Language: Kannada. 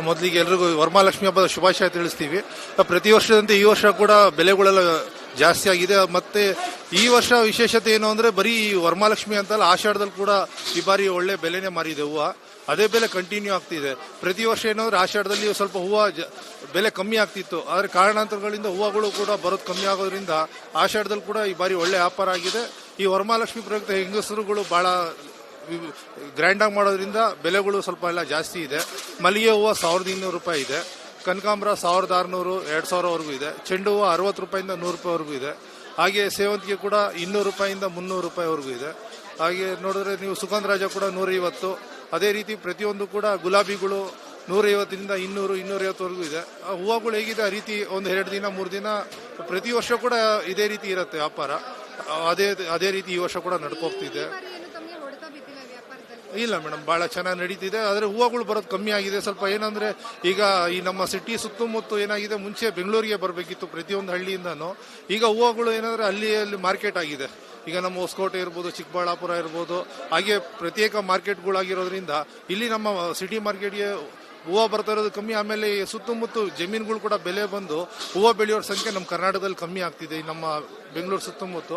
ಮೊದಲಿಗೆ ಎಲ್ರಿಗೂ ವರಮಹಾಲಕ್ಷ್ಮಿ ಹಬ್ಬದ ಶುಭಾಶಯ ತಿಳಿಸ್ತೀವಿ. ಪ್ರತಿ ವರ್ಷದಂತೆ ಈ ವರ್ಷ ಕೂಡ ಬೆಲೆಗಳೆಲ್ಲ ಜಾಸ್ತಿ ಆಗಿದೆ. ಮತ್ತೆ ಈ ವರ್ಷ ವಿಶೇಷತೆ ಏನು ಅಂದ್ರೆ ಬರೀ ವರಮಹಾಲಕ್ಷ್ಮಿ ಅಂತಲ್ಲ, ಆಷಾಢದಲ್ಲಿ ಕೂಡ ಈ ಬಾರಿ ಒಳ್ಳೆ ಬೆಲೆನೇ ಮಾರಿದೆ ಹೂವು. ಅದೇ ಬೆಲೆ ಕಂಟಿನ್ಯೂ ಆಗ್ತಿದೆ. ಪ್ರತಿ ವರ್ಷ ಏನಂದ್ರೆ ಆಷಾಢದಲ್ಲಿ ಸ್ವಲ್ಪ ಹೂವು ಬೆಲೆ ಕಮ್ಮಿ ಆಗ್ತಿತ್ತು, ಆದರೆ ಕಾರಣಾಂತರಗಳಿಂದ ಹೂವುಗಳು ಕೂಡ ಬರೋದು ಕಮ್ಮಿ ಆಗೋದ್ರಿಂದ ಆಷಾಢದಲ್ಲಿ ಕೂಡ ಈ ಬಾರಿ ಒಳ್ಳೆ ವ್ಯಾಪಾರ ಆಗಿದೆ. ಈ ವರಮಹಾಲಕ್ಷ್ಮಿ ಪ್ರಯುಕ್ತ ಹೆಂಗಸರುಗಳು ಬಹಳ ಗ್ರ್ಯಾಂಡಾಗಿ ಮಾಡೋದ್ರಿಂದ ಬೆಲೆಗಳು ಸ್ವಲ್ಪ ಎಲ್ಲ ಜಾಸ್ತಿ ಇದೆ. ಮಲ್ಲಿಗೆ ಹೂವು 1200 ರೂಪಾಯಿ ಇದೆ, ಕನಕಾಂಬರ 1600, 2000ವರೆಗೂ ಇದೆ, ಚೆಂಡು ಹೂವು 60 ರೂಪಾಯಿಂದ 100 ರೂಪಾಯಿವರೆಗೂ ಇದೆ. ಹಾಗೆ ಸೇವಂತಿಗೆ ಕೂಡ 200 ರೂಪಾಯಿಂದ 300 ರೂಪಾಯಿವರೆಗೂ ಇದೆ. ಹಾಗೆ ನೋಡಿದ್ರೆ ನೀವು ಸುಗಂಧರಾಜ ಕೂಡ 150. ಅದೇ ರೀತಿ ಪ್ರತಿಯೊಂದು ಕೂಡ ಗುಲಾಬಿಗಳು 150ರಿಂದ 200, 250ವರೆಗೂ ಇದೆ. ಹೂವುಗಳು ಹೇಗಿದೆ ಆ ರೀತಿ ಒಂದು 2 ದಿನ 3 ದಿನ ಪ್ರತಿ ವರ್ಷ ಕೂಡ ಇದೇ ರೀತಿ ಇರುತ್ತೆ ವ್ಯಾಪಾರ. ಅದೇ ರೀತಿ ಈ ವರ್ಷ ಕೂಡ ನಡ್ಕೋಗ್ತಿದೆ. ಇಲ್ಲ ಮೇಡಮ್, ಬಹಳ ಚೆನ್ನಾಗಿ ನಡೀತಿದೆ. ಆದರೆ ಹೂವುಗಳು ಬರೋದು ಕಮ್ಮಿ ಆಗಿದೆ ಸ್ವಲ್ಪ. ಏನಂದ್ರೆ ಈಗ ಈ ನಮ್ಮ ಸಿಟಿ ಸುತ್ತಮುತ್ತ ಏನಾಗಿದೆ, ಮುಂಚೆ ಬೆಂಗಳೂರಿಗೆ ಬರಬೇಕಿತ್ತು ಪ್ರತಿಯೊಂದು ಹಳ್ಳಿಯಿಂದನೂ. ಈಗ ಹೂವುಗಳು ಏನಂದ್ರೆ ಅಲ್ಲಿ ಮಾರ್ಕೆಟ್ ಆಗಿದೆ. ಈಗ ನಮ್ಮ ಹೊಸಕೋಟೆ ಇರ್ಬೋದು, ಚಿಕ್ಕಬಳ್ಳಾಪುರ ಇರ್ಬೋದು, ಹಾಗೆ ಪ್ರತ್ಯೇಕ ಮಾರ್ಕೆಟ್ಗಳಾಗಿರೋದ್ರಿಂದ ಇಲ್ಲಿ ನಮ್ಮ ಸಿಟಿ ಮಾರ್ಕೆಟ್ಗೆ ಹೂವು ಬರ್ತಾ ಇರೋದು ಕಮ್ಮಿ. ಆಮೇಲೆ ಸುತ್ತಮುತ್ತ ಜಮೀನುಗಳು ಕೂಡ ಬೆಲೆ ಬಂದು ಹೂವು ಬೆಳೆಯೋರ ಸಂಖ್ಯೆ ನಮ್ಮ ಕರ್ನಾಟಕದಲ್ಲಿ ಕಮ್ಮಿ ಆಗ್ತಿದೆ, ನಮ್ಮ ಬೆಂಗಳೂರು ಸುತ್ತಮುತ್ತ.